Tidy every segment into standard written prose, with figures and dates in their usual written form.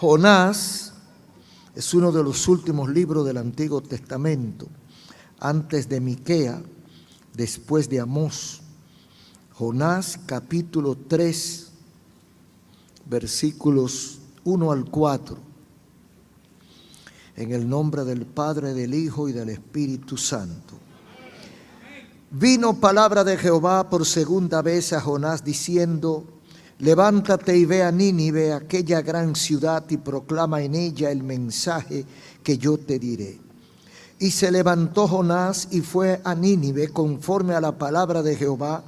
Jonás es uno de los últimos libros del Antiguo Testamento, antes de Miquea, después de Amós. Jonás capítulo 3, versículos 1 al 4. En el nombre del Padre, del Hijo y del Espíritu Santo. Vino palabra de Jehová por segunda vez a Jonás diciendo: levántate y ve a Nínive, aquella gran ciudad, y proclama en ella el mensaje que yo te diré. Y se levantó Jonás y fue a Nínive conforme a la palabra de Jehová.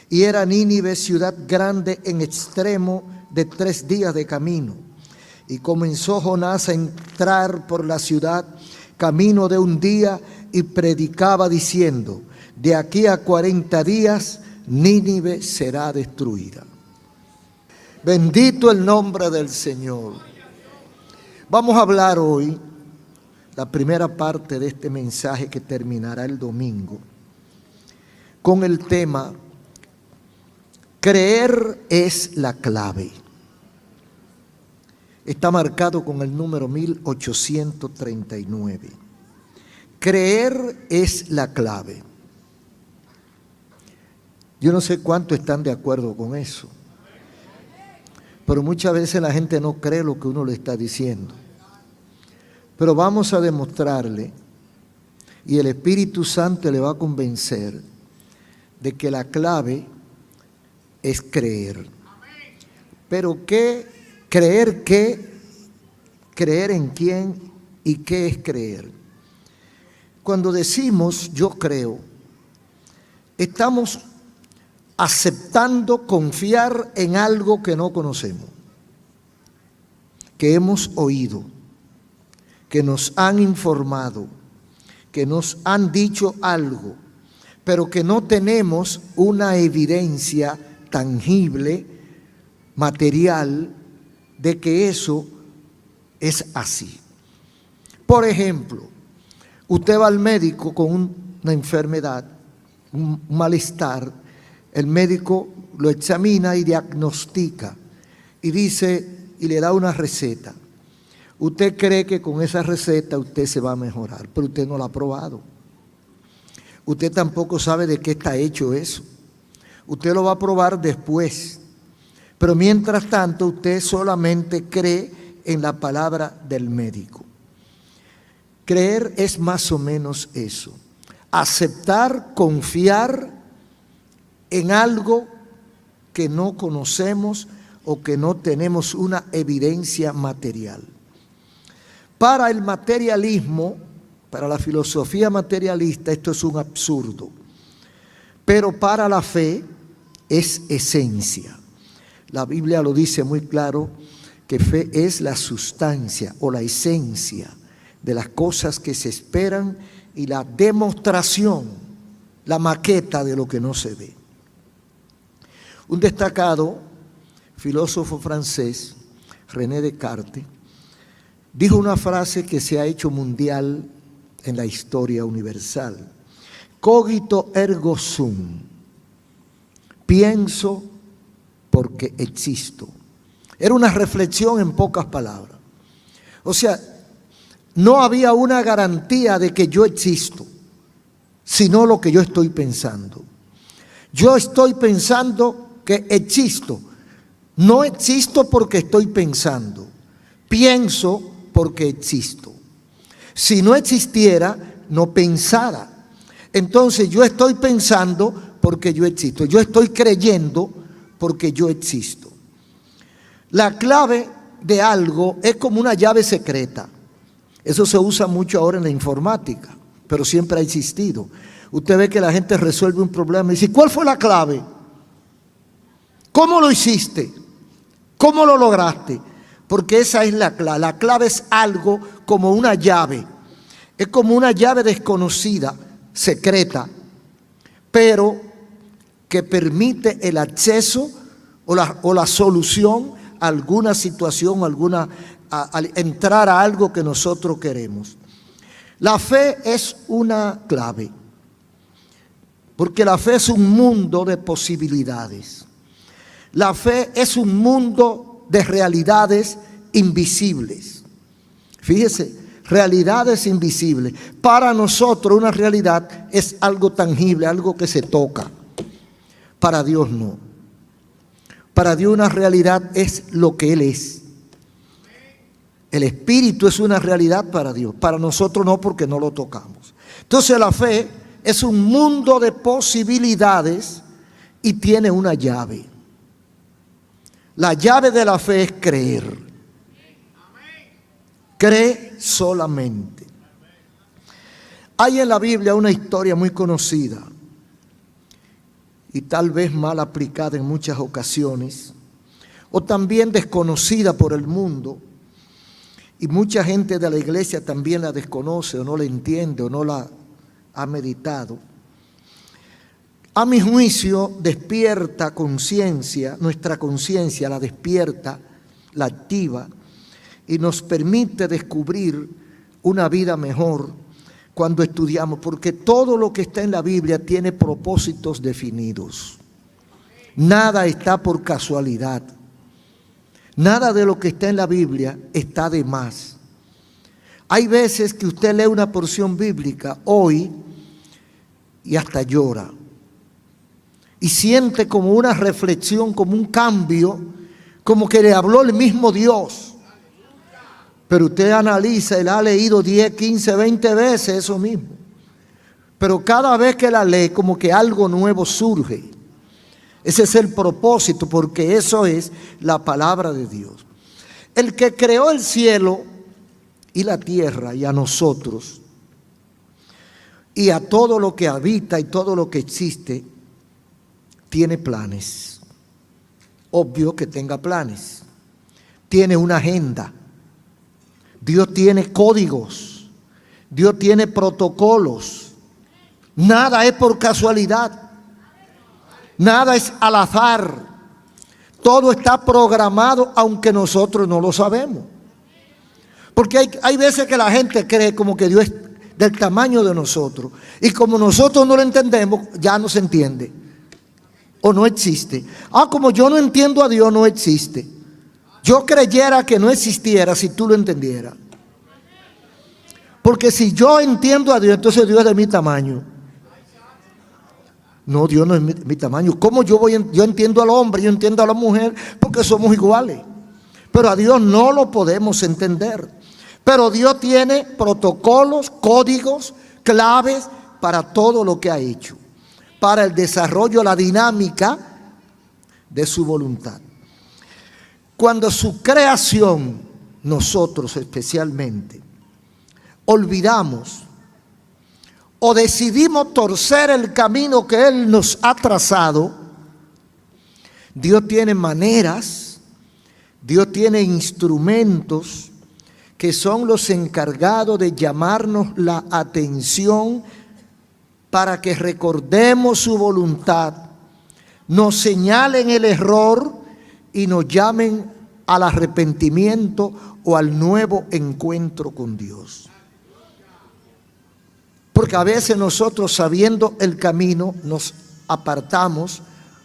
Y era Nínive ciudad grande en extremo de 3 días de camino. Y comenzó Jonás a entrar por la ciudad camino de 1 día y predicaba diciendo: de aquí a 40 días Nínive será destruida. Bendito el nombre del Señor. Vamos a hablar hoy la primera parte de este mensaje que terminará el domingo con el tema: creer es la clave. Está marcado con el número 1839. Creer es la clave. Yo no sé cuántos están de acuerdo con eso, pero muchas veces la gente no cree lo que uno le está diciendo. Pero vamos a demostrarle, y el Espíritu Santo le va a convencer de que la clave es creer. Pero ¿qué? ¿Creer qué? ¿Creer en quién? ¿Y qué es creer? Cuando decimos yo creo, estamos aceptando confiar en algo que no conocemos, que hemos oído, que nos han informado, que nos han dicho algo, pero que no tenemos una evidencia tangible, material, de que eso es así. Por ejemplo, usted va al médico con una enfermedad, un malestar. El médico lo examina y diagnostica y dice y le da una receta. Usted cree que con esa receta usted se va a mejorar, pero usted no la ha probado. Usted tampoco sabe de qué está hecho eso. Usted lo va a probar después. Pero mientras tanto usted solamente cree en la palabra del médico. Creer es más o menos eso. Aceptar, confiar en algo que no conocemos o que no tenemos una evidencia material. Para el materialismo, para la filosofía materialista, esto es un absurdo. Pero para la fe es esencia. La Biblia lo dice muy claro, que fe es la sustancia o la esencia de las cosas que se esperan y la demostración, la maqueta de lo que no se ve. Un destacado filósofo francés, René Descartes, dijo una frase que se ha hecho mundial en la historia universal: cogito ergo sum, pienso porque existo. Era una reflexión en pocas palabras. O sea, no había una garantía de que yo existo, sino lo que yo estoy pensando. Yo estoy pensando que existo. No existo porque estoy pensando. Pienso porque existo. Si no existiera, no pensara. Entonces yo estoy pensando porque yo existo. Yo estoy creyendo porque yo existo. La clave de algo es como una llave secreta. Eso se usa mucho ahora en la informática, pero siempre ha existido. Usted ve que la gente resuelve un problema y dice: ¿cuál fue la clave? ¿Cómo lo hiciste? ¿Cómo lo lograste? Porque esa es la clave. La clave es algo como una llave. Es como una llave desconocida, secreta, pero que permite el acceso o la solución a alguna situación, a entrar a algo que nosotros queremos. La fe es una clave, porque la fe es un mundo de posibilidades. La fe es un mundo de realidades invisibles. Fíjese, realidades invisibles. Para nosotros una realidad es algo tangible, algo que se toca. Para Dios no. Para Dios una realidad es lo que Él es. El Espíritu es una realidad para Dios. Para nosotros no, porque no lo tocamos. Entonces la fe es un mundo de posibilidades y tiene una llave. La llave de la fe es creer. Cree solamente. Hay en la Biblia una historia muy conocida y tal vez mal aplicada en muchas ocasiones, o también desconocida por el mundo, y mucha gente de la iglesia también la desconoce o no la entiende o no la ha meditado. A mi juicio despierta conciencia, nuestra conciencia la despierta, la activa y nos permite descubrir una vida mejor cuando estudiamos, porque todo lo que está en la Biblia tiene propósitos definidos. Nada está por casualidad. Nada de lo que está en la Biblia está de más. Hay veces que usted lee una porción bíblica hoy y hasta llora. Y siente como una reflexión, como un cambio, como que le habló el mismo Dios. Pero usted analiza y la ha leído 10, 15, 20 veces eso mismo. Pero cada vez que la lee, como que algo nuevo surge. Ese es el propósito, porque eso es la palabra de Dios. El que creó el cielo y la tierra y a nosotros y a todo lo que habita y todo lo que existe, tiene planes. Obvio que tenga planes. Tiene una agenda. Dios tiene códigos. Dios tiene protocolos. Nada es por casualidad. Nada es al azar. Todo está programado, aunque nosotros no lo sabemos. Porque hay veces que la gente cree como que Dios es del tamaño de nosotros. Y como nosotros no lo entendemos, ya no se entiende. O no existe. Como yo no entiendo a Dios, no existe. Yo creyera que no existiera si tú lo entendieras. Porque si yo entiendo a Dios, entonces Dios es de mi tamaño. No, Dios no es mi tamaño. ¿Cómo yo entiendo al hombre, yo entiendo a la mujer? Porque somos iguales. Pero a Dios no lo podemos entender. Pero Dios tiene protocolos, códigos, claves para todo lo que ha hecho. Para el desarrollo, la dinámica de su voluntad. Cuando su creación, nosotros especialmente, olvidamos o decidimos torcer el camino que Él nos ha trazado, Dios tiene maneras, Dios tiene instrumentos que son los encargados de llamarnos la atención para que recordemos su voluntad, nos señalen el error y nos llamen al arrepentimiento o al nuevo encuentro con Dios. Porque a veces nosotros, sabiendo el camino, nos apartamos,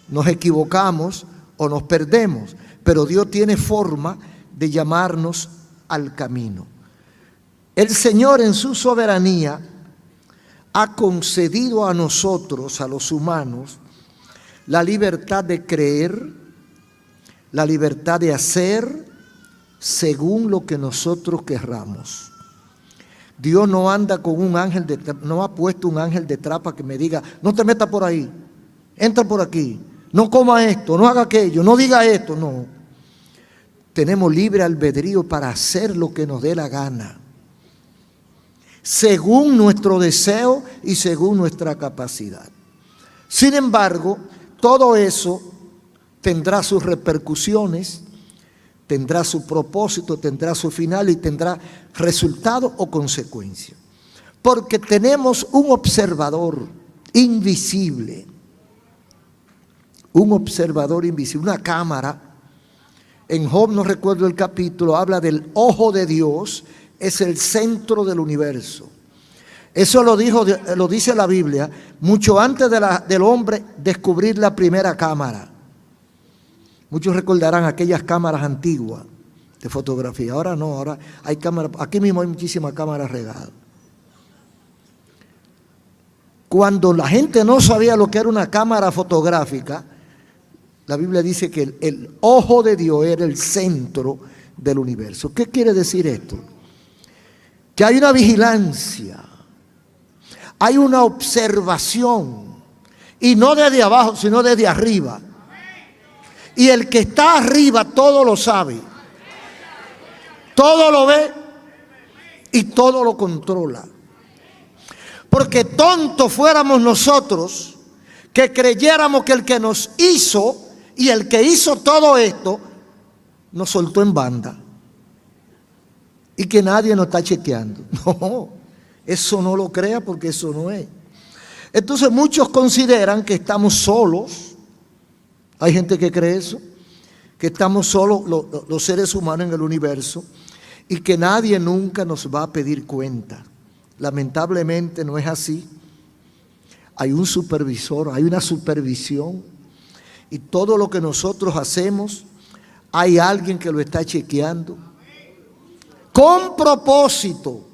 nos equivocamos o nos perdemos. Pero Dios tiene forma de llamarnos al camino. El Señor en su soberanía ha concedido a nosotros, a los humanos, la libertad de creer, la libertad de hacer según lo que nosotros querramos. Dios no anda con un ángel, no ha puesto un ángel detrás para que me diga, no te metas por ahí, entra por aquí, no coma esto, no haga aquello, no diga esto, no. Tenemos libre albedrío para hacer lo que nos dé la gana, según nuestro deseo y según nuestra capacidad. Sin embargo, todo eso tendrá sus repercusiones, tendrá su propósito, tendrá su final y tendrá resultado o consecuencia. Porque tenemos un observador invisible, una cámara. En Job, no recuerdo el capítulo, habla del ojo de Dios, es el centro del universo. Eso lo dice la Biblia, mucho antes del hombre descubrir la primera cámara. Muchos recordarán aquellas cámaras antiguas, de fotografía. Ahora no, ahora hay cámaras, aquí mismo hay muchísimas cámaras regadas. Cuando la gente no sabía lo que era una cámara fotográfica, la Biblia dice que el ojo de Dios era el centro del universo. ¿Qué quiere decir esto? Que hay una vigilancia, hay una observación, y no desde abajo, sino desde arriba. Y el que está arriba todo lo sabe, todo lo ve y todo lo controla. Porque tontos fuéramos nosotros que creyéramos que el que nos hizo y el que hizo todo esto nos soltó en banda y que nadie nos está chequeando. No, eso no lo crea, porque eso no es. Entonces muchos consideran que estamos solos. Hay gente que cree eso, que estamos solos los seres humanos en el universo y que nadie nunca nos va a pedir cuenta. Lamentablemente no es así. Hay un supervisor, hay una supervisión, y todo lo que nosotros hacemos hay alguien que lo está chequeando con propósito,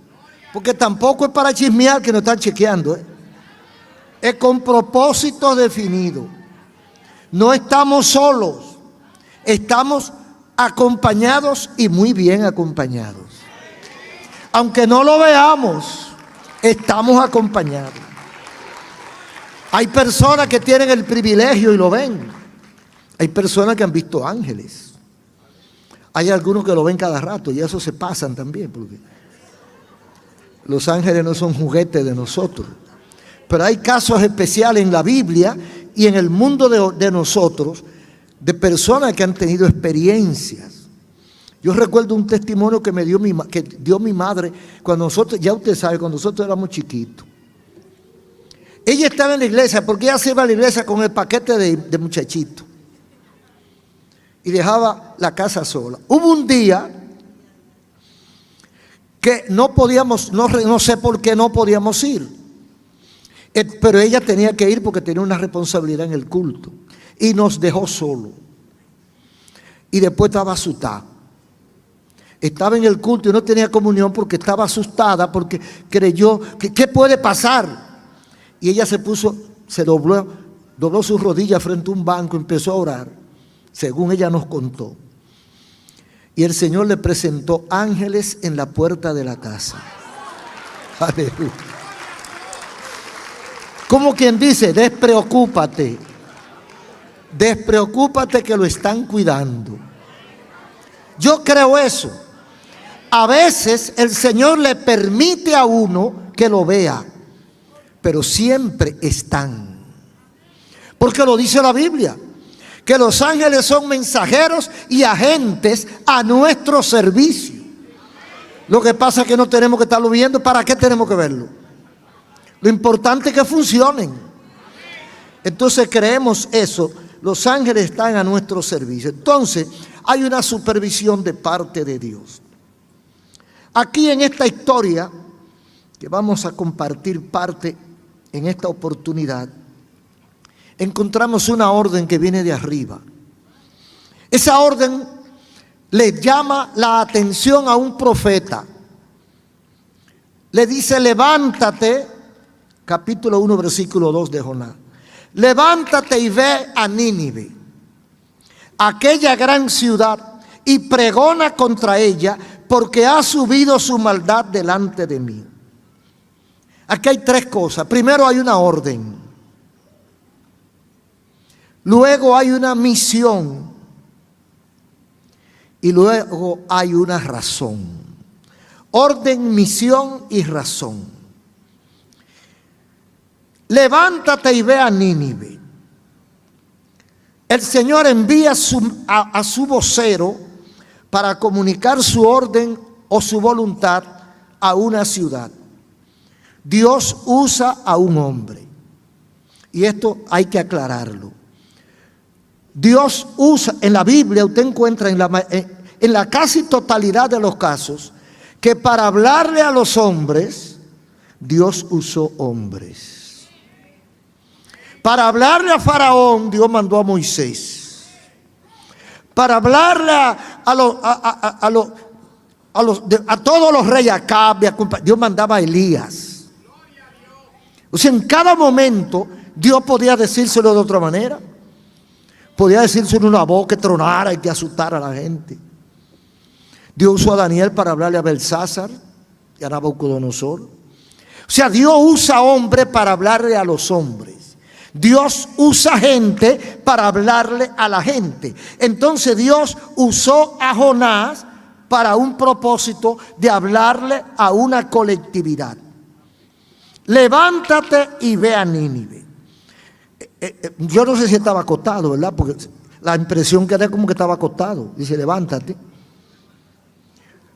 porque tampoco es para chismear que nos están chequeando, es con propósito definido. No estamos solos, estamos acompañados, y muy bien acompañados. Aunque no lo veamos, estamos acompañados. Hay personas que tienen el privilegio y lo ven. Hay personas que han visto ángeles. Hay algunos que lo ven cada rato, y eso se pasan también, porque los ángeles no son juguetes de nosotros. Pero hay casos especiales en la Biblia y en el mundo de nosotros, de personas que han tenido experiencias. Yo recuerdo un testimonio que dio mi madre cuando nosotros, ya usted sabe, cuando nosotros éramos chiquitos. Ella estaba en la iglesia, porque ella se iba a la iglesia con el paquete de muchachitos y dejaba la casa sola. Hubo un día que no podíamos, no sé por qué no podíamos ir, pero ella tenía que ir porque tenía una responsabilidad en el culto, y nos dejó solo. Y después estaba asustada. Estaba en el culto y no tenía comunión porque estaba asustada, porque creyó que ¿qué puede pasar? Y ella se dobló sus rodillas frente a un banco, empezó a orar, según ella nos contó. Y el Señor le presentó ángeles en la puerta de la casa. Aleluya. Como quien dice, despreocúpate. Despreocúpate, que lo están cuidando. Yo creo eso. A veces el Señor le permite a uno que lo vea, pero siempre están. Porque lo dice la Biblia, que los ángeles son mensajeros y agentes a nuestro servicio. Lo que pasa es que no tenemos que estarlo viendo. ¿Para qué tenemos que verlo? Lo importante es que funcionen. Entonces creemos eso. Los ángeles están a nuestro servicio. Entonces hay una supervisión de parte de Dios. Aquí en esta historia, que vamos a compartir parte en esta oportunidad, encontramos una orden que viene de arriba. Esa orden le llama la atención a un profeta. Le dice: levántate, capítulo 1, versículo 2 de Jonás. Levántate y ve a Nínive, aquella gran ciudad, y pregona contra ella, porque ha subido su maldad delante de mí. Aquí hay tres cosas. Primero hay una orden. Luego hay una misión. Y luego hay una razón. Orden, misión y razón. Levántate y ve a Nínive. El Señor envía a su vocero para comunicar su orden o su voluntad a una ciudad. Dios usa a un hombre. Y esto hay que aclararlo. Dios usa, en la Biblia usted encuentra en la casi totalidad de los casos, que para hablarle a los hombres, Dios usó hombres. Para hablarle a Faraón, Dios mandó a Moisés. para hablarle a todos los reyes, Dios mandaba a Elías. O sea, en cada momento Dios podía decírselo de otra manera. Podía decírselo en una voz que tronara y que asustara a la gente. Dios usó a Daniel para hablarle a Belsázar y a Nabucodonosor. O sea, Dios usa hombres para hablarle a los hombres. Dios usa gente para hablarle a la gente. Entonces Dios usó a Jonás para un propósito de hablarle a una colectividad. Levántate y ve a Nínive. Yo no sé si estaba acostado, ¿verdad? Porque la impresión que da es como que estaba acostado. Dice, levántate.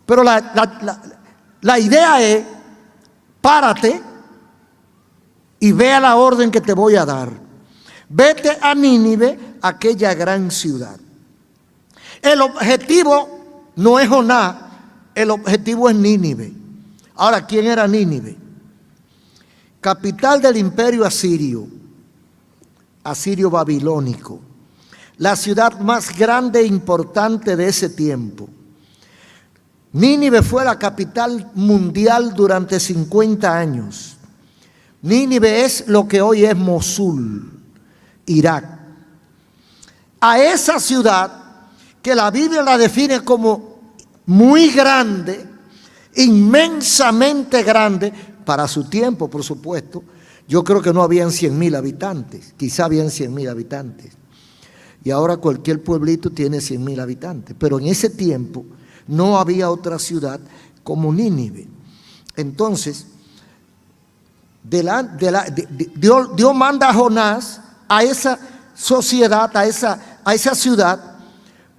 Pero la idea es, párate y vea la orden que te voy a dar. Vete a Nínive, aquella gran ciudad. El objetivo no es Jonás, el objetivo es Nínive. Ahora, ¿quién era Nínive? Capital del imperio asirio, asirio-babilónico. La ciudad más grande e importante de ese tiempo. Nínive fue la capital mundial durante 50 años. Nínive es lo que hoy es Mosul, Irak. A esa ciudad, que la Biblia la define como muy grande, inmensamente grande, para su tiempo, por supuesto. Yo creo que no habían 100,000 habitantes, quizá habían 100,000 habitantes. Y ahora cualquier pueblito tiene 100,000 habitantes. Pero en ese tiempo no había otra ciudad como Nínive. Entonces, Dios manda a Jonás a esa sociedad, a esa ciudad,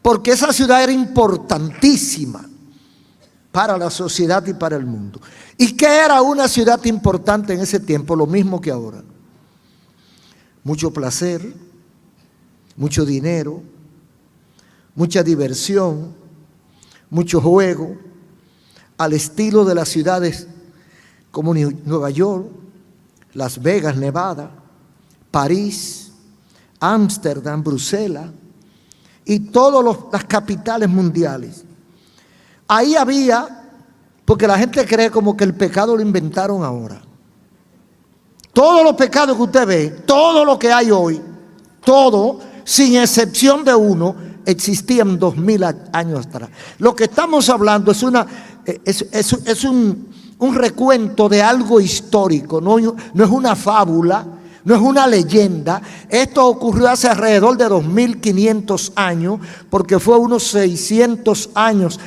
porque esa ciudad era importantísima para la sociedad y para el mundo. ¿Y qué era una ciudad importante en ese tiempo? Lo mismo que ahora. Mucho placer, mucho dinero, mucha diversión, mucho juego, al estilo de las ciudades como Nueva York, Las Vegas, Nevada, París, Ámsterdam, Bruselas y todas las capitales mundiales. Ahí había, porque la gente cree como que el pecado lo inventaron ahora. Todos los pecados que usted ve, todo lo que hay hoy, todo, sin excepción de uno, existían 2000 años atrás. Lo que estamos hablando es un recuento de algo histórico, no es una fábula, no es una leyenda. Esto ocurrió hace alrededor de 2500 años, porque fue unos 600 años,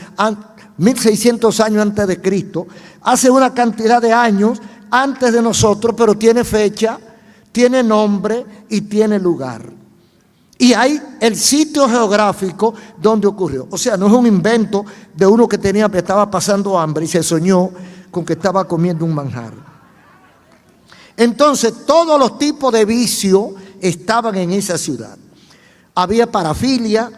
1600 años antes de Cristo. Hace una cantidad de años antes de nosotros, pero tiene fecha, tiene nombre y tiene lugar. Y hay el sitio geográfico donde ocurrió. O sea, no es un invento de uno que estaba pasando hambre y se soñó con que estaba comiendo un manjar. Entonces, todos los tipos de vicio estaban en esa ciudad. Había parafilia,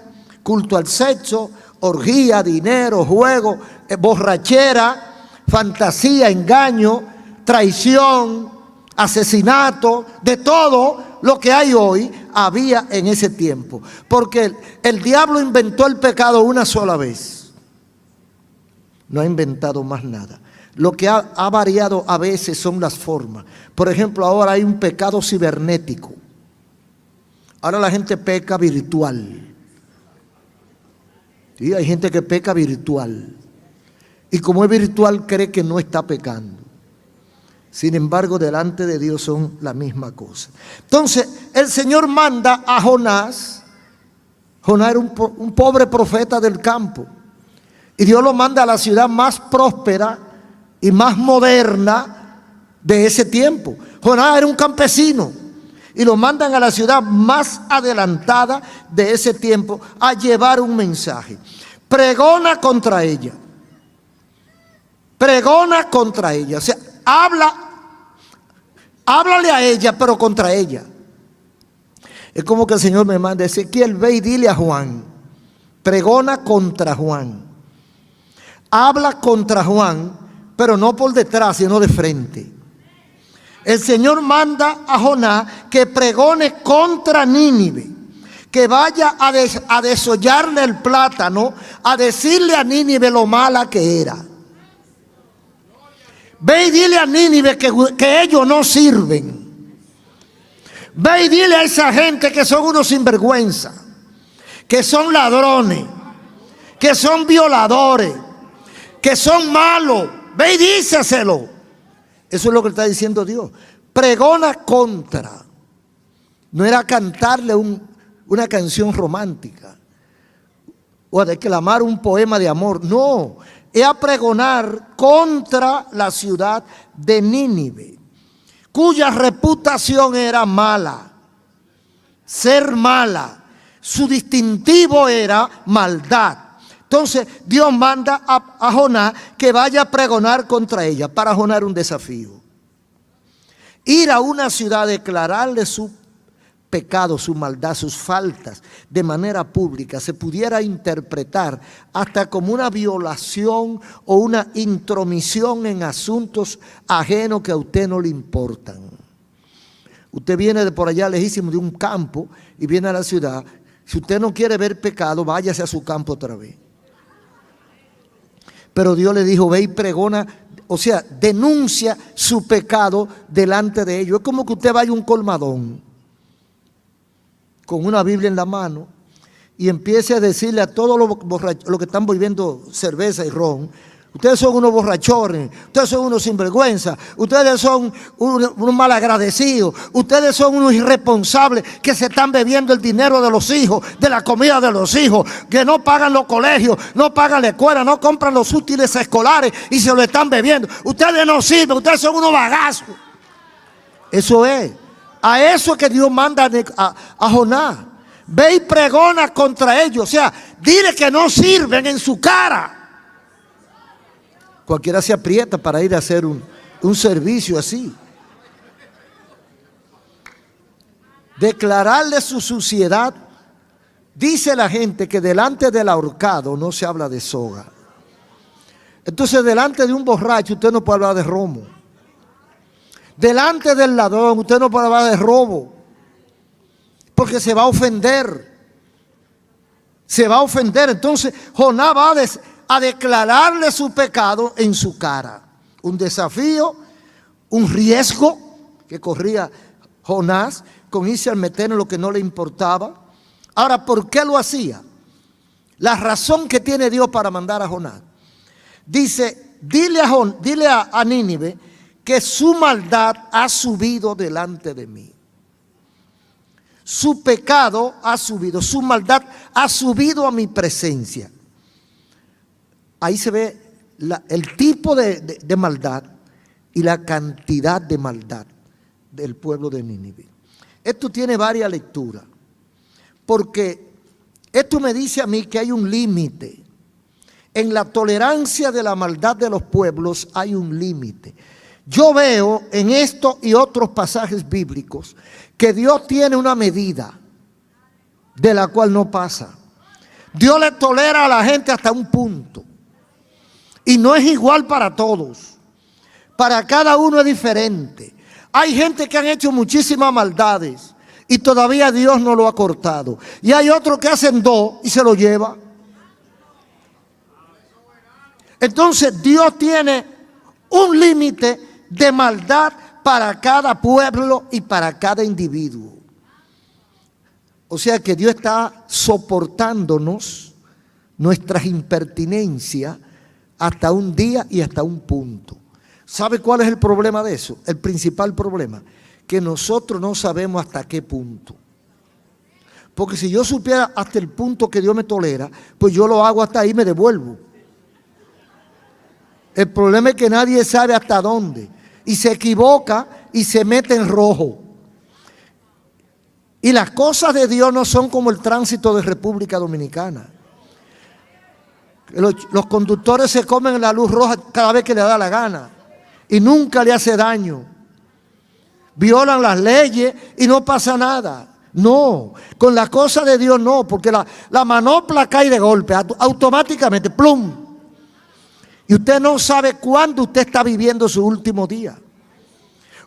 culto al sexo, orgía, dinero, juego, borrachera, fantasía, engaño, traición, asesinato, de todo lo que hay hoy había en ese tiempo. Porque el diablo inventó el pecado una sola vez. No ha inventado más nada. Lo que ha variado a veces son las formas. Por ejemplo, ahora hay un pecado cibernético. Ahora la gente peca virtual. ¿Sí? Hay gente que peca virtual. Y como es virtual, cree que no está pecando. Sin embargo, delante de Dios son la misma cosa. Entonces, el Señor manda a Jonás. Jonás era un pobre profeta del campo. Y Dios lo manda a la ciudad más próspera y más moderna de ese tiempo. Jonás era un campesino. Y lo mandan a la ciudad más adelantada de ese tiempo a llevar un mensaje. Pregona contra ella. Pregona contra ella. O sea, háblale a ella, pero contra ella. Es como que el Señor me manda: Ezequiel, ve y dile a Juan. Pregona contra Juan. Habla contra Juan, pero no por detrás, sino de frente. El Señor manda a Jonás que pregone contra Nínive, que vaya a desollarle el plátano, a decirle a Nínive lo mala que era. Ve y dile a Nínive que ellos no sirven. Ve y dile a esa gente que son unos sinvergüenza, que son ladrones, que son violadores, que son malos. Ve y díceselo. Eso es lo que está diciendo Dios. Pregona contra. No era cantarle una canción romántica o a declamar un poema de amor. No, es a pregonar contra la ciudad de Nínive, cuya reputación era mala, ser mala. Su distintivo era maldad. Entonces Dios manda a Jonás que vaya a pregonar contra ella. Para Jonás era un desafío. Ir a una ciudad, declararle su pecado, su maldad, sus faltas de manera pública, se pudiera interpretar hasta como una violación o una intromisión en asuntos ajenos que a usted no le importan. Usted viene de por allá lejísimo de un campo y viene a la ciudad. Si usted no quiere ver pecado, váyase a su campo otra vez. Pero Dios le dijo, ve y pregona, o sea, denuncia su pecado delante de ellos. Es como que usted vaya a un colmadón con una Biblia en la mano y empiece a decirle a todos los que están bebiendo cerveza y ron: ustedes son unos borrachones, ustedes son unos sinvergüenza, ustedes son unos malagradecidos, ustedes son unos irresponsables que se están bebiendo el dinero de los hijos, de la comida de los hijos, que no pagan los colegios, no pagan la escuela, no compran los útiles escolares y se lo están bebiendo. Ustedes no sirven, ustedes son unos bagazos. Eso es. A eso que Dios manda a Jonás. Ve y pregona contra ellos. O sea, dile que no sirven en su cara. Cualquiera se aprieta para ir a hacer un servicio así. Declararle su suciedad. Dice la gente que delante del ahorcado no se habla de soga. Entonces delante de un borracho usted no puede hablar de romo. Delante del ladrón usted no puede hablar de robo, porque se va a ofender. Se va a ofender. Entonces Jonás va a declararle su pecado en su cara. Un desafío, un riesgo que corría Jonás con irse al meter en lo que no le importaba. Ahora, ¿por qué lo hacía? La razón que tiene Dios para mandar a Jonás. Dice, dile a Nínive que su maldad ha subido delante de mí. Su pecado ha subido, su maldad ha subido a mi presencia. Ahí se ve el tipo de maldad y la cantidad de maldad del pueblo de Nínive. Esto tiene varias lecturas, porque esto me dice a mí que hay un límite. En la tolerancia de la maldad de los pueblos hay un límite. Yo veo en esto y otros pasajes bíblicos que Dios tiene una medida de la cual no pasa. Dios le tolera a la gente hasta un punto. Y no es igual para todos. Para cada uno es diferente. Hay gente que han hecho muchísimas maldades y todavía Dios no lo ha cortado. Y hay otros que hacen dos y se lo lleva. Entonces Dios tiene un límite de maldad para cada pueblo y para cada individuo. O sea que Dios está soportándonos nuestras impertinencias hasta un día y hasta un punto. ¿Sabe cuál es el problema de eso? El principal problema, que nosotros no sabemos hasta qué punto. Porque si yo supiera hasta el punto que Dios me tolera, pues yo lo hago hasta ahí y me devuelvo. El problema es que nadie sabe hasta dónde. Y se equivoca y se mete en rojo. Y las cosas de Dios no son como el tránsito de República Dominicana. Los conductores se comen la luz roja cada vez que le da la gana. Y nunca le hace daño. Violan las leyes y no pasa nada. No, con las cosas de Dios no, porque la manopla cae de golpe, automáticamente, plum. Y usted no sabe cuándo usted está viviendo su último día.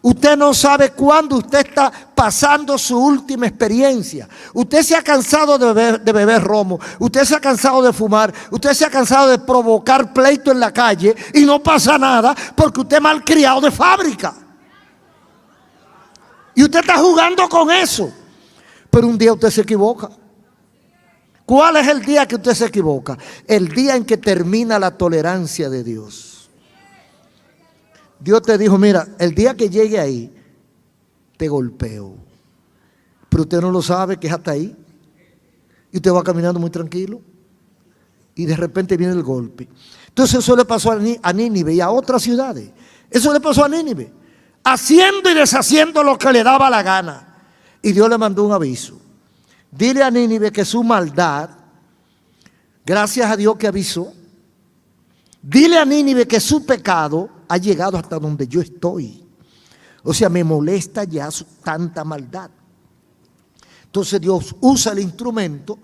Usted no sabe cuándo usted está pasando su última experiencia. Usted se ha cansado de beber romo. Usted se ha cansado de fumar. Usted se ha cansado de provocar pleito en la calle y no pasa nada porque usted es malcriado de fábrica. Y usted está jugando con eso. Pero un día usted se equivoca. ¿Cuál es el día que usted se equivoca? El día en que termina la tolerancia de Dios. Dios te dijo, mira, el día que llegue ahí, te golpeo. Pero usted no lo sabe, que es hasta ahí. Y usted va caminando muy tranquilo. Y de repente viene el golpe. Entonces eso le pasó a Nínive y a otras ciudades. Eso le pasó a Nínive. Haciendo y deshaciendo lo que le daba la gana. Y Dios le mandó un aviso. Dile a Nínive que su maldad, gracias a Dios que avisó, dile a Nínive que su pecado ha llegado hasta donde yo estoy. O sea, me molesta ya tanta maldad. Entonces Dios usa el instrumento,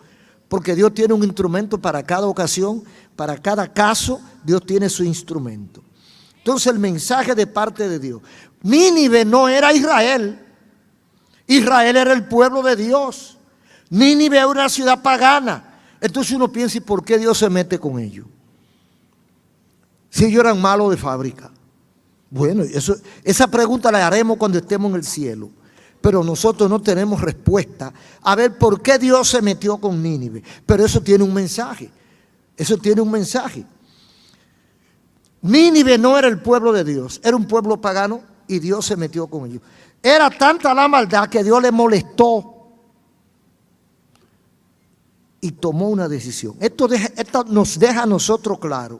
porque Dios tiene un instrumento para cada ocasión, para cada caso, Dios tiene su instrumento. Entonces el mensaje de parte de Dios. Nínive no era Israel. Israel era el pueblo de Dios. Nínive era una ciudad pagana. Entonces uno piensa, ¿y por qué Dios se mete con ellos? Si ellos eran malos de fábrica. Bueno, esa pregunta la haremos cuando estemos en el cielo. Pero nosotros no tenemos respuesta a ver por qué Dios se metió con Nínive. Pero eso tiene un mensaje. Eso tiene un mensaje. Nínive no era el pueblo de Dios. Era un pueblo pagano y Dios se metió con ellos. Era tanta la maldad que Dios le molestó. Y tomó una decisión. Esto nos deja a nosotros claro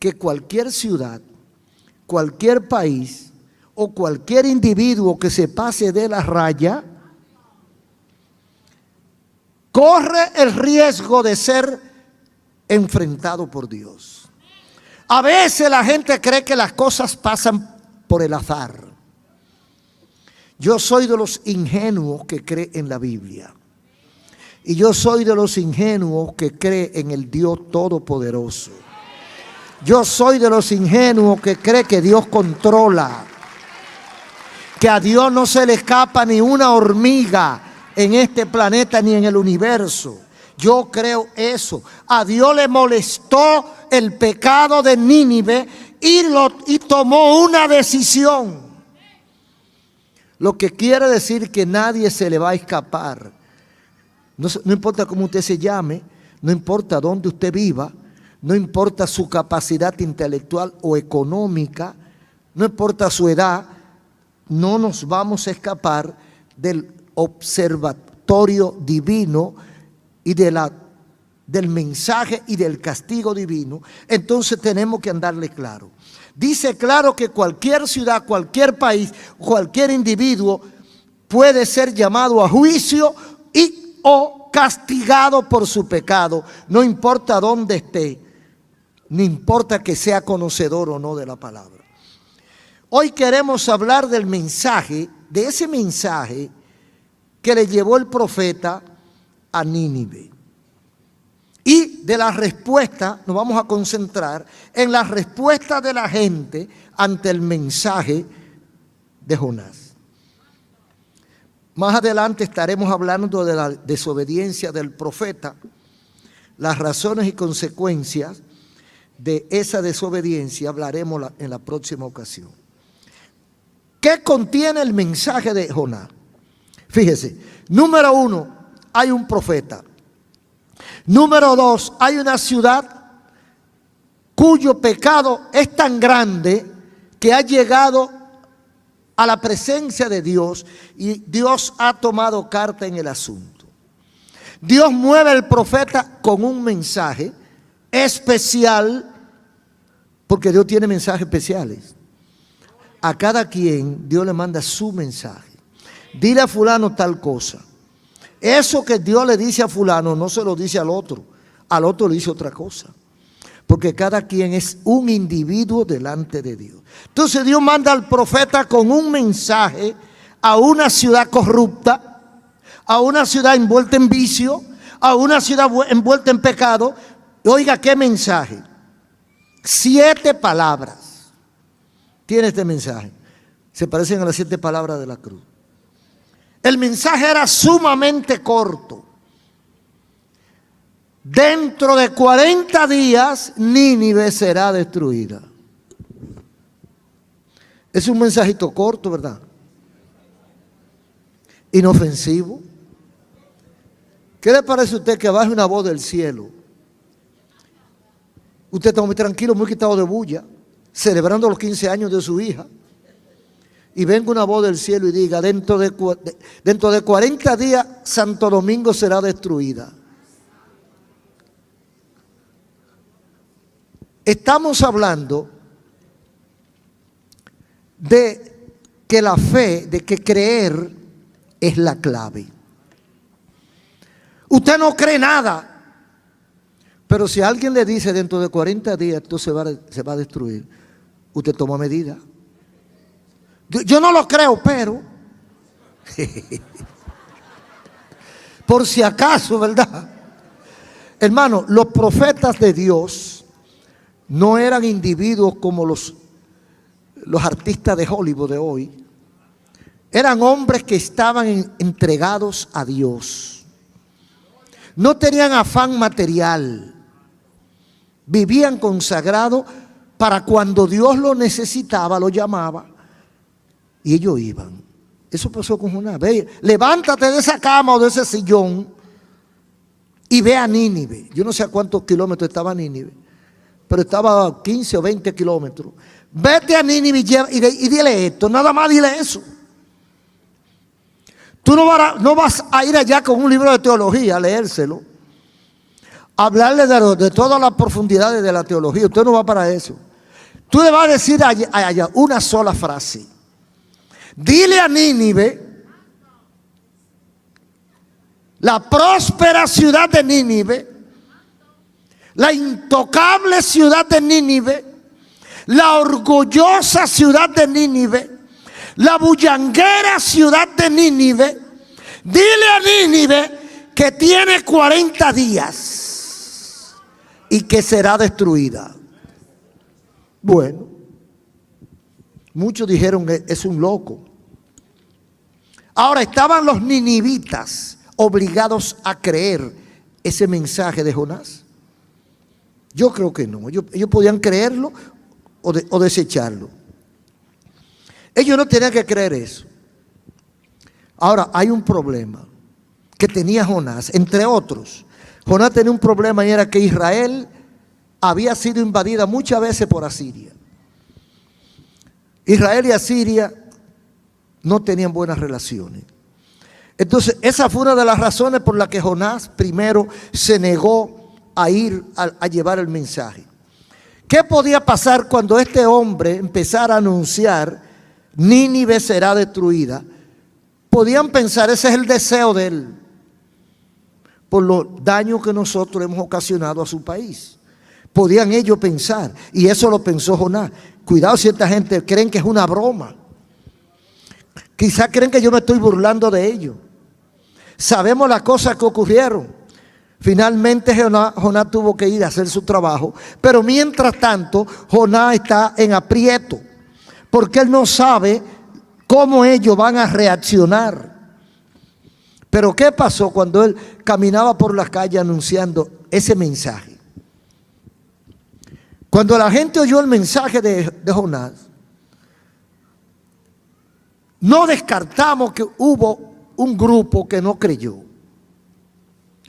que cualquier ciudad, cualquier país o cualquier individuo que se pase de la raya corre el riesgo de ser enfrentado por Dios. A veces la gente cree que las cosas pasan por el azar. Yo soy de los ingenuos que cree en la Biblia. Y yo soy de los ingenuos que cree en el Dios Todopoderoso. Yo soy de los ingenuos que cree que Dios controla. Que a Dios no se le escapa ni una hormiga en este planeta ni en el universo. Yo creo eso. A Dios le molestó el pecado de Nínive y tomó una decisión. Lo que quiere decir que nadie se le va a escapar. No importa cómo usted se llame, no importa dónde usted viva, no importa su capacidad intelectual o económica, no importa su edad, no nos vamos a escapar del observatorio divino y del mensaje y del castigo divino. Entonces tenemos que andarle claro. Dice claro que cualquier ciudad, cualquier país, cualquier individuo puede ser llamado a juicio o castigado por su pecado, no importa dónde esté, no importa que sea conocedor o no de la palabra. Hoy queremos hablar del mensaje, de ese mensaje que le llevó el profeta a Nínive. Y de la respuesta, nos vamos a concentrar en la respuesta de la gente ante el mensaje de Jonás. Más adelante estaremos hablando de la desobediencia del profeta, las razones y consecuencias de esa desobediencia, hablaremos en la próxima ocasión. ¿Qué contiene el mensaje de Jonás? Fíjese, número 1, hay un profeta. Número 2, hay una ciudad cuyo pecado es tan grande que ha llegado a la presencia de Dios y Dios ha tomado carta en el asunto. Dios mueve al profeta con un mensaje especial, porque Dios tiene mensajes especiales. A cada quien Dios le manda su mensaje. Dile a fulano tal cosa. Eso que Dios le dice a fulano no se lo dice al otro le dice otra cosa. Porque cada quien es un individuo delante de Dios. Entonces Dios manda al profeta con un mensaje a una ciudad corrupta, a una ciudad envuelta en vicio, a una ciudad envuelta en pecado. Oiga, ¿qué mensaje? 7 palabras tiene este mensaje. Se parecen a las 7 palabras de la cruz. El mensaje era sumamente corto. Dentro de 40 días, Nínive será destruida. Es un mensajito corto, ¿verdad? Inofensivo. ¿Qué le parece a usted que baje una voz del cielo? Usted está muy tranquilo, muy quitado de bulla, celebrando los 15 años de su hija. Y venga una voz del cielo y diga, dentro de 40 días Santo Domingo será destruida. Estamos hablando de que la fe, de que creer es la clave. Usted no cree nada, pero si alguien le dice dentro de 40 días esto se va a destruir, usted toma medidas. Yo no lo creo, pero por si acaso, ¿verdad? Hermano, los profetas de Dios no eran individuos como los artistas de Hollywood de hoy. Eran hombres que estaban entregados a Dios. No tenían afán material. Vivían consagrados para cuando Dios lo necesitaba, lo llamaba. Y ellos iban. Eso pasó con Jonás. Ve, levántate de esa cama o de ese sillón y ve a Nínive. Yo no sé a cuántos kilómetros estaba Nínive, pero estaba a 15 o 20 kilómetros. Vete a Nínive y dile esto, nada más dile eso. Tú no vas a ir allá con un libro de teología a leérselo, a hablarle de todas las profundidades de la teología. Usted no va para eso. Tú le vas a decir allá una sola frase. Dile a Nínive, la próspera ciudad de Nínive, la intocable ciudad de Nínive, la orgullosa ciudad de Nínive, la bullanguera ciudad de Nínive, dile a Nínive que tiene 40 días y que será destruida. Bueno, muchos dijeron que es un loco. Ahora estaban los ninivitas obligados a creer ese mensaje de Jonás. Yo creo que no. Ellos podían creerlo o desecharlo. Ellos no tenían que creer eso. Ahora, hay un problema que tenía Jonás, entre otros. Jonás tenía un problema y era que Israel había sido invadida muchas veces por Asiria. Israel y Asiria no tenían buenas relaciones. Entonces, esa fue una de las razones por las que Jonás primero se negó a ir a llevar el mensaje. ¿Qué podía pasar cuando este hombre empezara a anunciar Nínive será destruida? Podían pensar, ese es el deseo de él, por los daños que nosotros hemos ocasionado a su país. Podían ellos pensar, y eso lo pensó Jonás. Cuidado si esta gente creen que es una broma. Quizás creen que yo me estoy burlando de ellos. Sabemos las cosas que ocurrieron. Finalmente Jonás tuvo que ir a hacer su trabajo, pero mientras tanto Jonás está en aprieto, porque él no sabe cómo ellos van a reaccionar. Pero ¿qué pasó cuando él caminaba por las calles anunciando ese mensaje? Cuando la gente oyó el mensaje de Jonás, no descartamos que hubo un grupo que no creyó.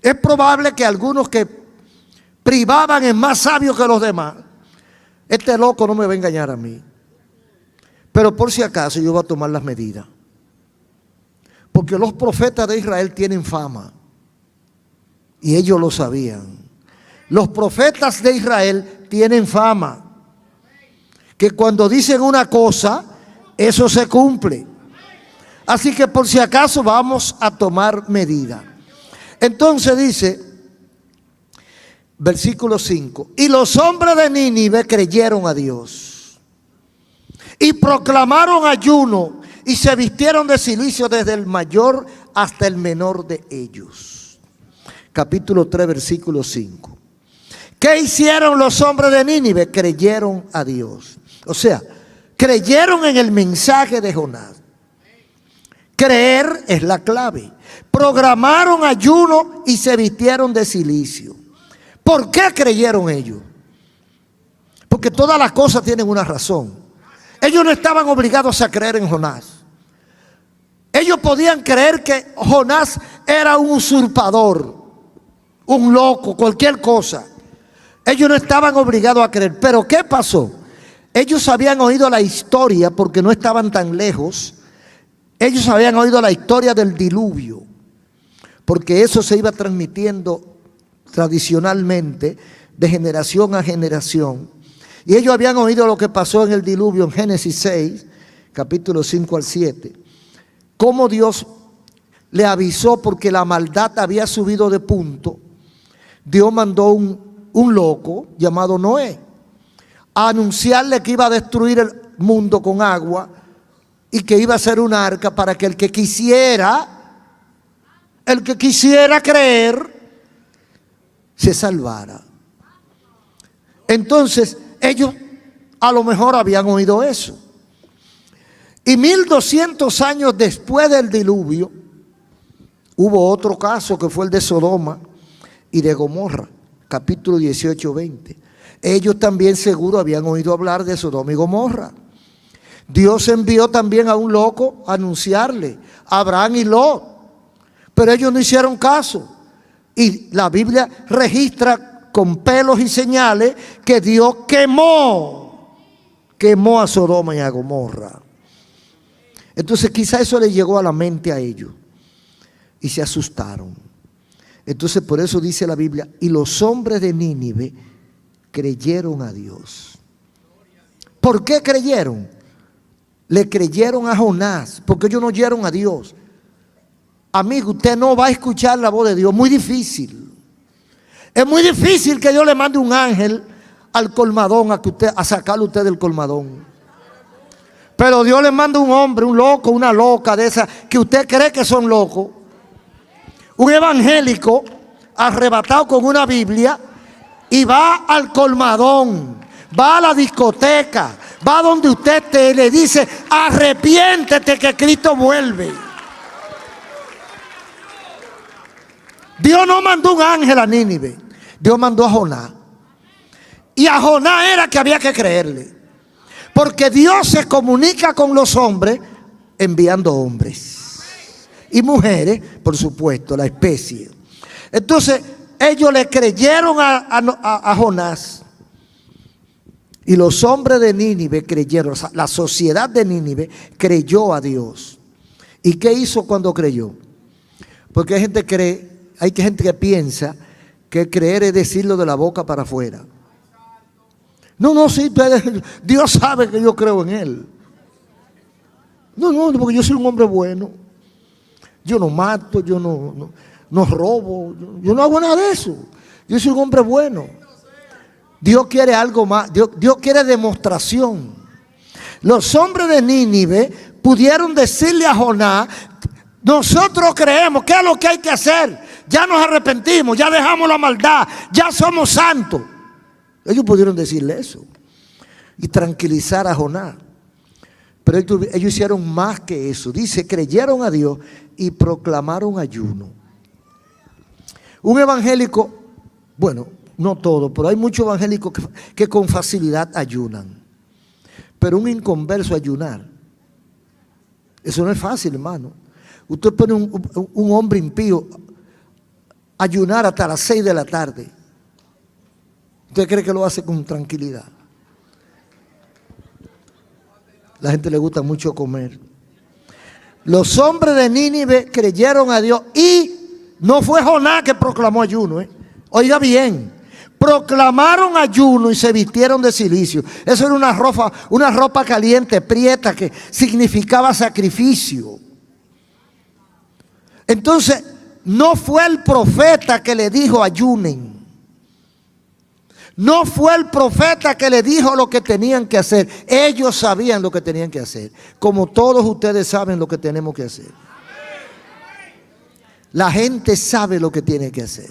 Es probable que algunos que privaban es más sabio que los demás. Este loco no me va a engañar a mí. Pero por si acaso yo voy a tomar las medidas. Porque los profetas de Israel tienen fama. Y ellos lo sabían. Los profetas de Israel tienen fama. Que cuando dicen una cosa, eso se cumple. Así que por si acaso vamos a tomar medidas. Entonces dice, versículo 5, y los hombres de Nínive creyeron a Dios y proclamaron ayuno y se vistieron de cilicio desde el mayor hasta el menor de ellos. Capítulo 3, versículo 5. ¿Qué hicieron los hombres de Nínive? Creyeron a Dios. O sea, Creyeron en el mensaje de Jonás. Creer es la clave. Programaron ayuno y se vistieron de cilicio. ¿Por qué creyeron ellos? Porque todas las cosas tienen una razón. Ellos no estaban obligados a creer en Jonás. Ellos podían creer que Jonás era un usurpador, un loco, cualquier cosa. Ellos no estaban obligados a creer. Pero ¿qué pasó? Ellos habían oído la historia, porque no estaban tan lejos. Ellos habían oído la historia del diluvio, porque eso se iba transmitiendo tradicionalmente de generación a generación. Y ellos habían oído lo que pasó en el diluvio en Génesis 6, capítulo 5 al 7. Cómo Dios le avisó porque la maldad había subido de punto. Dios mandó un loco llamado Noé a anunciarle que iba a destruir el mundo con agua y que iba a ser un arca para que el que quisiera creer, se salvara. Entonces, ellos a lo mejor habían oído eso. Y 1200 años después del diluvio, hubo otro caso que fue el de Sodoma y de Gomorra, capítulo 18-20. Ellos también seguro habían oído hablar de Sodoma y Gomorra. Dios envió también a un loco a anunciarle, a Abraham y Lot, pero ellos no hicieron caso. Y la Biblia registra con pelos y señales que Dios quemó a Sodoma y a Gomorra. Entonces quizá eso les llegó a la mente a ellos y se asustaron. Entonces por eso dice la Biblia, y los hombres de Nínive creyeron a Dios. ¿Por qué creyeron? Le creyeron a Jonás, porque ellos no oyeron a Dios. Amigo, usted no va a escuchar la voz de Dios, muy difícil. Es muy difícil que Dios le mande un ángel al colmadón a sacarle a usted del colmadón. Pero Dios le manda un hombre, un loco, una loca de esas que usted cree que son locos. Un evangélico arrebatado con una Biblia y va al colmadón, va a la discoteca, va donde usted le dice, arrepiéntete que Cristo vuelve. Dios no mandó un ángel a Nínive, Dios mandó a Jonás. Y a Jonás era que había que creerle, porque Dios se comunica con los hombres enviando hombres y mujeres, por supuesto, la especie. Entonces ellos le creyeron a Jonás. Y los hombres de Nínive creyeron, o sea, la sociedad de Nínive creyó a Dios. ¿Y qué hizo cuando creyó? Porque hay gente que piensa que creer es decirlo de la boca para afuera. No, sí, Dios sabe que yo creo en Él. No, porque yo soy un hombre bueno. Yo no mato, yo no robo, yo no hago nada de eso. Yo soy un hombre bueno. Dios quiere algo más, Dios quiere demostración. Los hombres de Nínive pudieron decirle a Jonás, nosotros creemos, ¿qué es lo que hay que hacer? Ya nos arrepentimos, ya dejamos la maldad, ya somos santos. Ellos pudieron decirle eso y tranquilizar a Jonás. Pero ellos hicieron más que eso. Dice, creyeron a Dios y proclamaron ayuno. Un evangélico, bueno, no todo, pero hay muchos evangélicos que con facilidad ayunan. Pero un inconverso ayunar, eso no es fácil, hermano. Usted pone un hombre impío ayunar hasta las 6 de la tarde. ¿Usted cree que lo hace con tranquilidad? La gente le gusta mucho comer. Los hombres de Nínive creyeron a Dios y no fue Jonás que proclamó ayuno. Oiga bien, proclamaron ayuno y se vistieron de cilicio. Eso era una ropa caliente, prieta, que significaba sacrificio. Entonces, no fue el profeta que le dijo ayunen. No fue el profeta que le dijo lo que tenían que hacer. Ellos sabían lo que tenían que hacer. Como todos ustedes saben lo que tenemos que hacer. La gente sabe lo que tiene que hacer.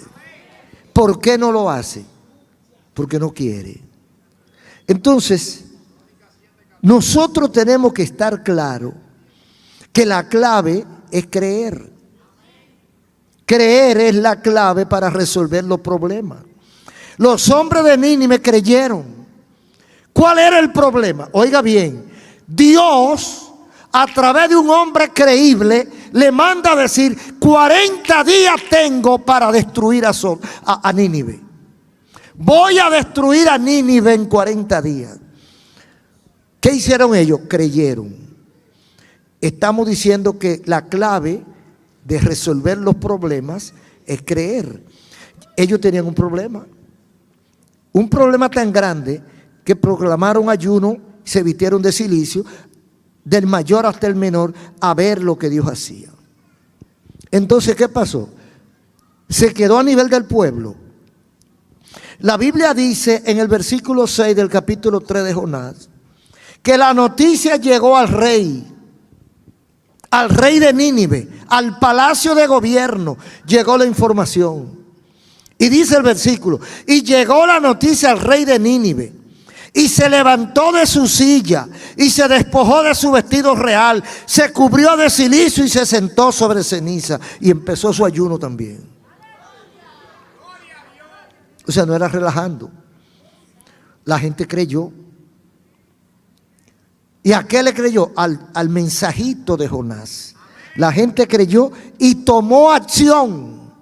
¿Por qué no lo hace? Porque no quiere. Entonces, nosotros tenemos que estar claros que la clave es creer. Creer es la clave para resolver los problemas. Los hombres de Nínive creyeron. ¿Cuál era el problema? Oiga bien, Dios a través de un hombre creíble le manda a decir: 40 días tengo para destruir a Nínive. Voy a destruir a Nínive en 40 días. ¿Qué hicieron ellos? Creyeron. Estamos diciendo que la clave de resolver los problemas es creer. Ellos tenían un problema tan grande que proclamaron ayuno, se vistieron de cilicio, del mayor hasta el menor, a ver lo que Dios hacía. Entonces, ¿qué pasó? Se quedó a nivel del pueblo. La Biblia dice en el versículo 6 del capítulo 3 de Jonás, que la noticia llegó al rey de Nínive, al palacio de gobierno, llegó la información. Y dice el versículo: y llegó la noticia al rey de Nínive, y se levantó de su silla, y se despojó de su vestido real, se cubrió de cilicio y se sentó sobre ceniza, y empezó su ayuno también. O sea, no era relajando. La gente creyó. ¿Y a qué le creyó? Al mensajito de Jonás. La gente creyó y tomó acción.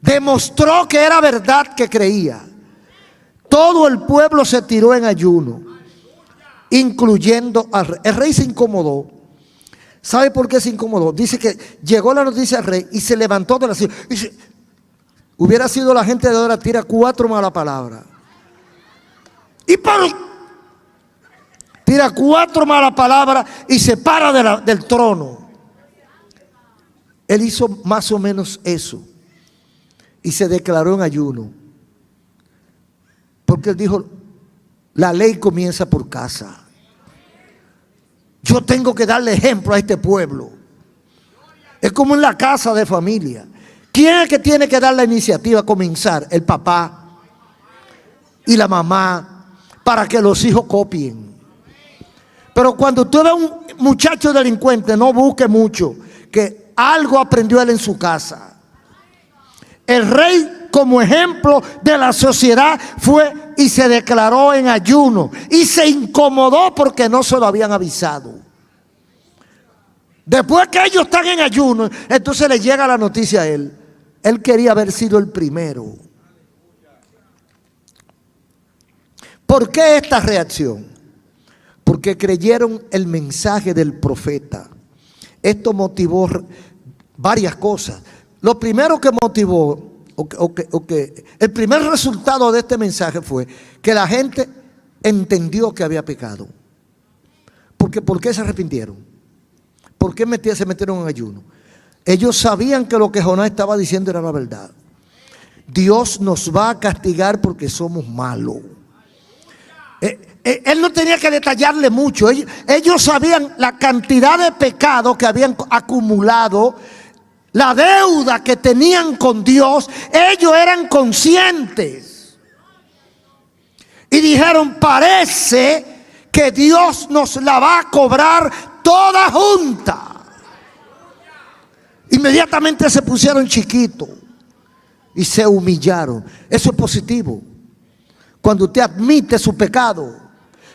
Demostró que era verdad que creía. Todo el pueblo se tiró en ayuno, incluyendo al rey. El rey se incomodó. ¿Sabe por qué se incomodó? Dice que llegó la noticia al rey y se levantó de la silla. Hubiera sido la gente de ahora, tira 4 malas palabras. Tira 4 malas palabras y se para del trono. Él hizo más o menos eso. Y se declaró en ayuno. Porque él dijo: la ley comienza por casa. Yo tengo que darle ejemplo a este pueblo. Es como en la casa de familia. ¿Quién es el que tiene que dar la iniciativa a comenzar? El papá y la mamá, para que los hijos copien. Pero cuando tú ves a un muchacho delincuente, no busque mucho, que algo aprendió él en su casa. El rey, como ejemplo de la sociedad, fue y se declaró en ayuno y se incomodó porque no se lo habían avisado. Después que ellos están en ayuno, entonces le llega la noticia a él. Él quería haber sido el primero. ¿Por qué esta reacción? Porque creyeron el mensaje del profeta. Esto motivó varias cosas. Lo primero que motivó, el primer resultado de este mensaje fue que la gente entendió que había pecado. Porque, ¿por qué se arrepintieron? ¿Por qué se metieron en ayuno? Ellos sabían que lo que Jonás estaba diciendo era la verdad. Dios nos va a castigar porque somos malos. Él no tenía que detallarle mucho. Ellos sabían la cantidad de pecado que habían acumulado, la deuda que tenían con Dios. Ellos eran conscientes. Y dijeron: parece que Dios nos la va a cobrar toda junta. Inmediatamente se pusieron chiquitos y se humillaron. Eso es positivo. Cuando usted admite su pecado,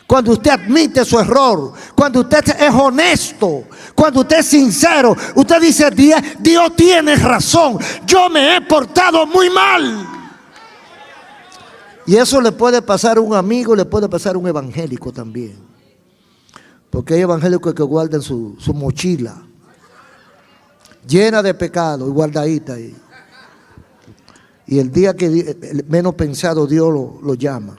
cuando usted admite su error, cuando usted es honesto, cuando usted es sincero, usted dice: Dios tiene razón, yo me he portado muy mal. Y eso le puede pasar a un amigo, le puede pasar a un evangélico también. Porque hay evangélicos que guardan su mochila llena de pecado y guardadita ahí. Y el día que menos pensado Dios lo llama.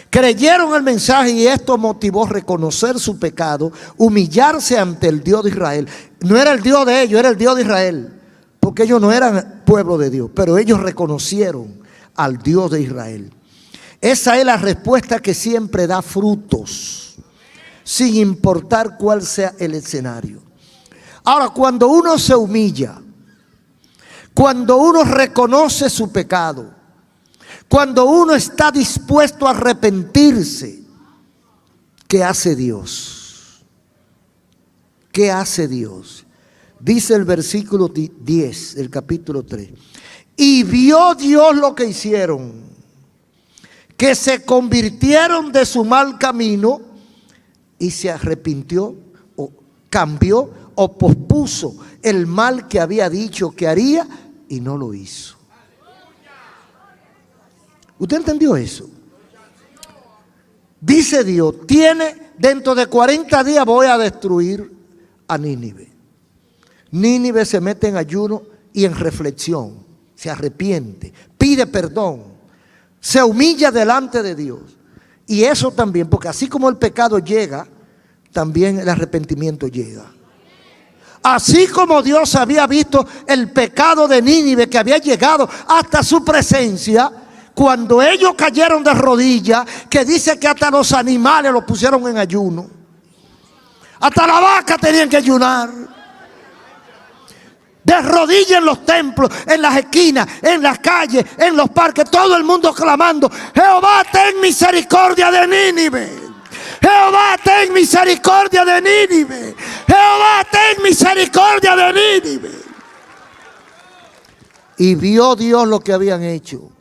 Creyeron el mensaje y esto motivó reconocer su pecado, humillarse ante el Dios de Israel. No era el Dios de ellos, era el Dios de Israel. Porque ellos no eran pueblo de Dios, pero ellos reconocieron al Dios de Israel. Esa es la respuesta que siempre da frutos, sin importar cuál sea el escenario. Ahora, cuando uno se humilla, cuando uno reconoce su pecado, cuando uno está dispuesto a arrepentirse, ¿Qué hace Dios? ¿Qué hace Dios? Dice el versículo 10 del capítulo 3. Y vio Dios lo que hicieron, que se convirtieron de su mal camino y se arrepintió o cambió o pospuso el mal que había dicho que haría y no lo hizo. ¿Usted entendió eso? Dice Dios, dentro de 40 días voy a destruir a Nínive. Nínive se mete en ayuno y en reflexión, se arrepiente, pide perdón, se humilla delante de Dios. Y eso también, porque así como el pecado llega, también el arrepentimiento llega. Así como Dios había visto el pecado de Nínive que había llegado hasta su presencia, cuando ellos cayeron de rodillas, que dice que hasta los animales los pusieron en ayuno. Hasta la vaca tenían que ayunar. De rodillas en los templos, en las esquinas, en las calles, en los parques, todo el mundo clamando: Jehová, ten misericordia de Nínive. Jehová, ten misericordia de Nínive. Jehová, ten misericordia de Nínive. Y vio Dios lo que habían hecho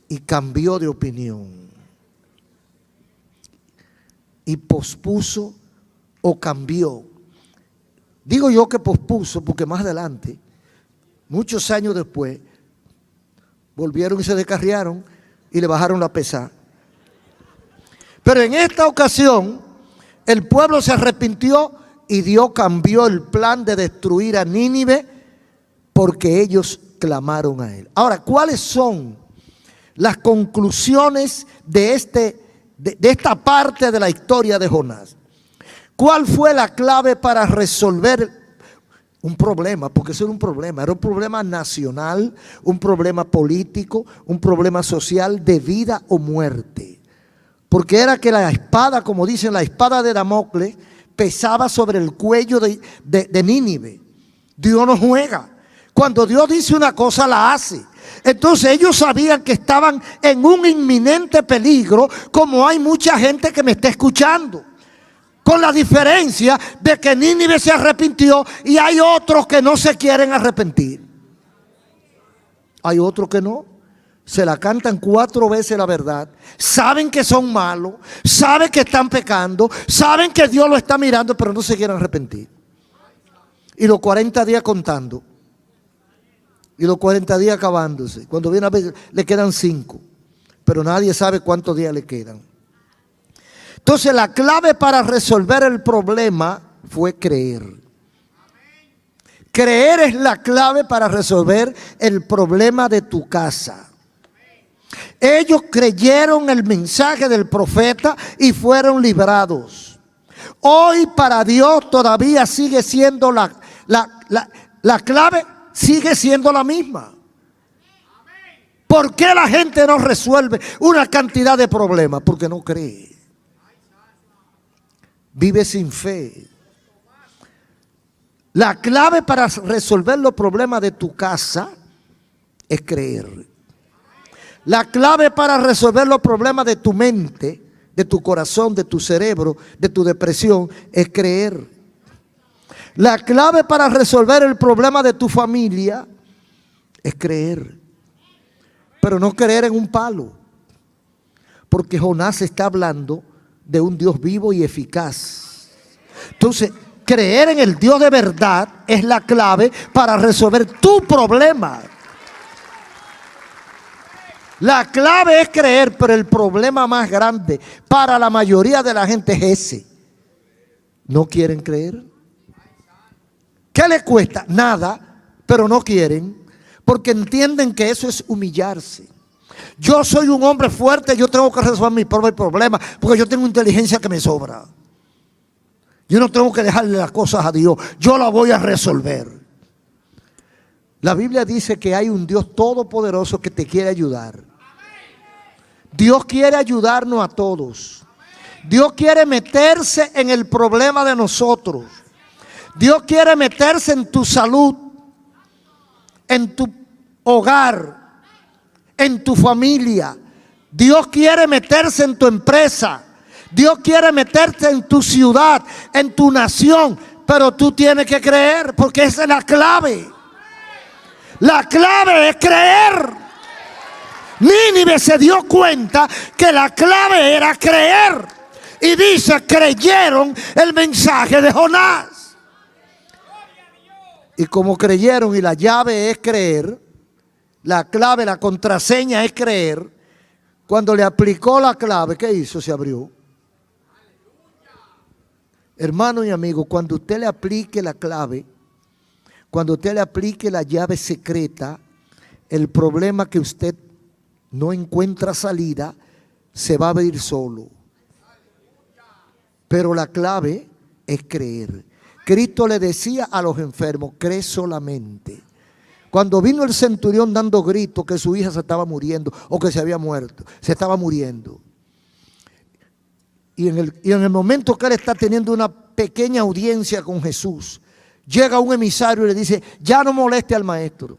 y cambió de opinión y pospuso o cambió. Digo yo que pospuso porque más adelante, muchos años después, volvieron y se descarriaron y le bajaron la pesada. Pero en esta ocasión el pueblo se arrepintió y Dios cambió el plan de destruir a Nínive porque ellos clamaron a él. Ahora, ¿cuáles son las conclusiones de esta parte de la historia de Jonás? ¿Cuál fue la clave para resolver un problema? Porque eso era un problema nacional, un problema político, un problema social de vida o muerte. Porque era que la espada, como dicen, la espada de Damocles, pesaba sobre el cuello de Nínive. Dios no juega. Cuando Dios dice una cosa, la hace. Entonces ellos sabían que estaban en un inminente peligro, como hay mucha gente que me está escuchando. Con la diferencia de que Nínive se arrepintió y hay otros que no se quieren arrepentir. Hay otros que no. Se la cantan 4 veces la verdad. Saben que son malos. Saben que están pecando. Saben que Dios lo está mirando, pero no se quieren arrepentir. Y los 40 días contando. Y los 40 días acabándose. Cuando viene a ver, le quedan 5. Pero nadie sabe cuántos días le quedan. Entonces la clave para resolver el problema fue creer. Creer es la clave para resolver el problema de tu casa. Ellos creyeron el mensaje del profeta y fueron librados. Hoy para Dios todavía sigue siendo la clave, sigue siendo la misma. ¿Por qué la gente no resuelve una cantidad de problemas? Porque no cree. Vive sin fe. La clave para resolver los problemas de tu casa es creer. La clave para resolver los problemas de tu mente, de tu corazón, de tu cerebro, de tu depresión, es creer. La clave para resolver el problema de tu familia es creer. Pero no creer en un palo. Porque Jonás está hablando de un Dios vivo y eficaz. Entonces, creer en el Dios de verdad es la clave para resolver tu problema. La clave es creer, pero el problema más grande para la mayoría de la gente es ese. ¿No quieren creer? ¿Qué les cuesta? Nada, pero no quieren, porque entienden que eso es humillarse. Yo soy un hombre fuerte, yo tengo que resolver mi propio problema, porque yo tengo inteligencia que me sobra. Yo no tengo que dejarle las cosas a Dios, yo las voy a resolver. La Biblia dice que hay un Dios todopoderoso que te quiere ayudar. Dios quiere ayudarnos a todos. Dios quiere meterse en el problema de nosotros. Dios quiere meterse en tu salud, en tu hogar, en tu familia. Dios quiere meterse en tu empresa. Dios quiere meterte en tu ciudad, en tu nación, pero tú tienes que creer, porque esa es la clave. La clave es creer. Nínive se dio cuenta que la clave era creer. Y dice, creyeron el mensaje de Jonás. Y como creyeron, y la llave es creer, la clave, la contraseña es creer. Cuando le aplicó la clave, ¿qué hizo? Se abrió. Hermano y amigo, cuando usted le aplique la clave, cuando usted le aplique la llave secreta, el problema que usted no encuentra salida, se va a abrir solo. Pero la clave es creer. Cristo le decía a los enfermos, cree solamente. Cuando vino el centurión dando gritos que su hija se estaba muriendo o que se había muerto, se estaba muriendo. Y en el momento que él está teniendo una pequeña audiencia con Jesús, llega un emisario y le dice, ya no moleste al maestro.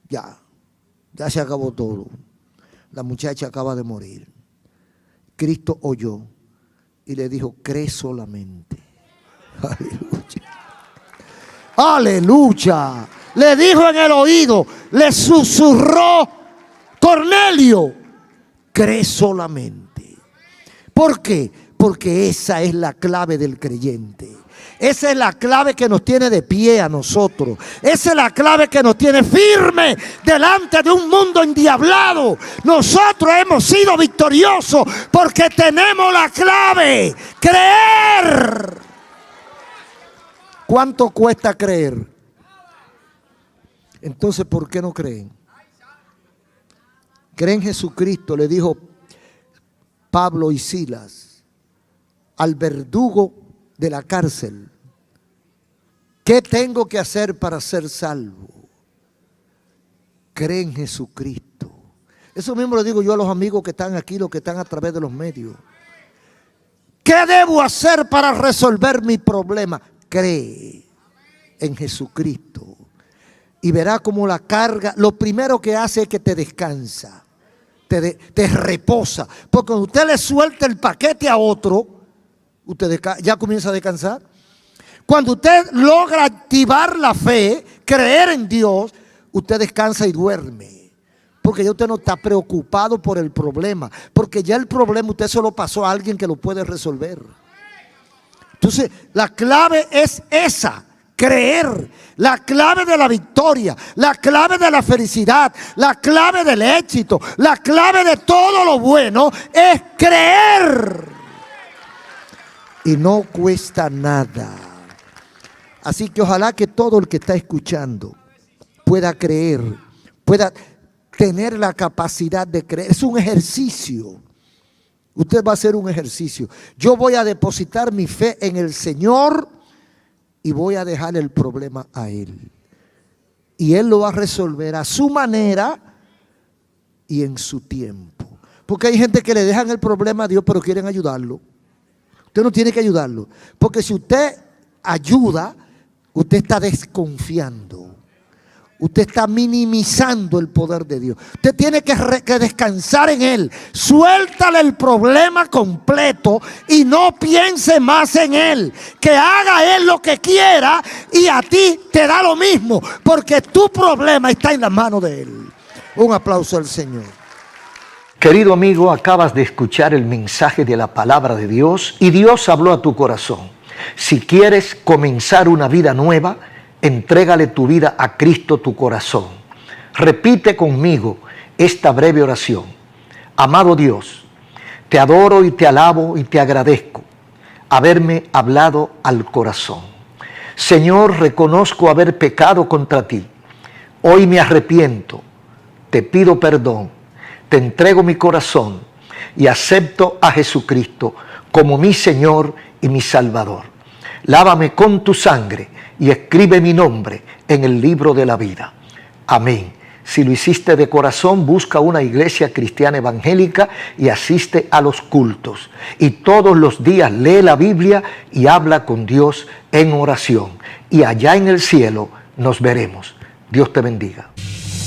Ya se acabó todo. La muchacha acaba de morir. Cristo oyó y le dijo, cree solamente. Aleluya. Aleluya. Le dijo en el oído, le susurró, Cornelio, cree solamente. ¿Por qué? Porque esa es la clave del creyente. Esa es la clave que nos tiene de pie a nosotros. Esa es la clave que nos tiene firme delante de un mundo endiablado. Nosotros hemos sido victoriosos porque tenemos la clave. Creer. ¿Cuánto cuesta creer? Entonces, ¿por qué no creen? Creen en Jesucristo, le dijo Pablo y Silas al verdugo de la cárcel. ¿Qué tengo que hacer para ser salvo? Cree en Jesucristo. Eso mismo le digo yo a los amigos que están aquí, los que están a través de los medios. ¿Qué debo hacer para resolver mi problema? Cree en Jesucristo. Y verá como la carga, lo primero que hace es que te descansa, te reposa. Porque cuando usted le suelta el paquete a otro, usted ya comienza a descansar. Cuando usted logra activar la fe, creer en Dios, usted descansa y duerme. Porque ya usted no está preocupado por el problema. Porque ya el problema usted se lo pasó a alguien que lo puede resolver. Entonces, la clave es esa. Creer, la clave de la victoria, la clave de la felicidad, la clave del éxito, la clave de todo lo bueno es creer. Y no cuesta nada. Así que ojalá que todo el que está escuchando pueda creer, pueda tener la capacidad de creer. Es un ejercicio. Usted va a hacer un ejercicio. Yo voy a depositar mi fe en el Señor y voy a dejar el problema a Él. Y Él lo va a resolver a su manera y en su tiempo. Porque hay gente que le dejan el problema a Dios, pero quieren ayudarlo. Usted no tiene que ayudarlo. Porque si usted ayuda, usted está desconfiando. Usted está minimizando el poder de Dios. Usted tiene que descansar en Él. Suéltale el problema completo y no piense más en Él. Que haga Él lo que quiera y a ti te da lo mismo. Porque tu problema está en la mano de Él. Un aplauso al Señor. Querido amigo, acabas de escuchar el mensaje de la palabra de Dios y Dios habló a tu corazón. Si quieres comenzar una vida nueva, entrégale tu vida a Cristo, tu corazón. Repite conmigo esta breve oración. Amado Dios, te adoro y te alabo y te agradezco haberme hablado al corazón. Señor, reconozco haber pecado contra ti. Hoy me arrepiento, te pido perdón, te entrego mi corazón y acepto a Jesucristo como mi Señor y mi Salvador. Lávame con tu sangre y escribe mi nombre en el libro de la vida. Amén. Si lo hiciste de corazón, busca una iglesia cristiana evangélica y asiste a los cultos. Y todos los días lee la Biblia y habla con Dios en oración. Y allá en el cielo nos veremos. Dios te bendiga.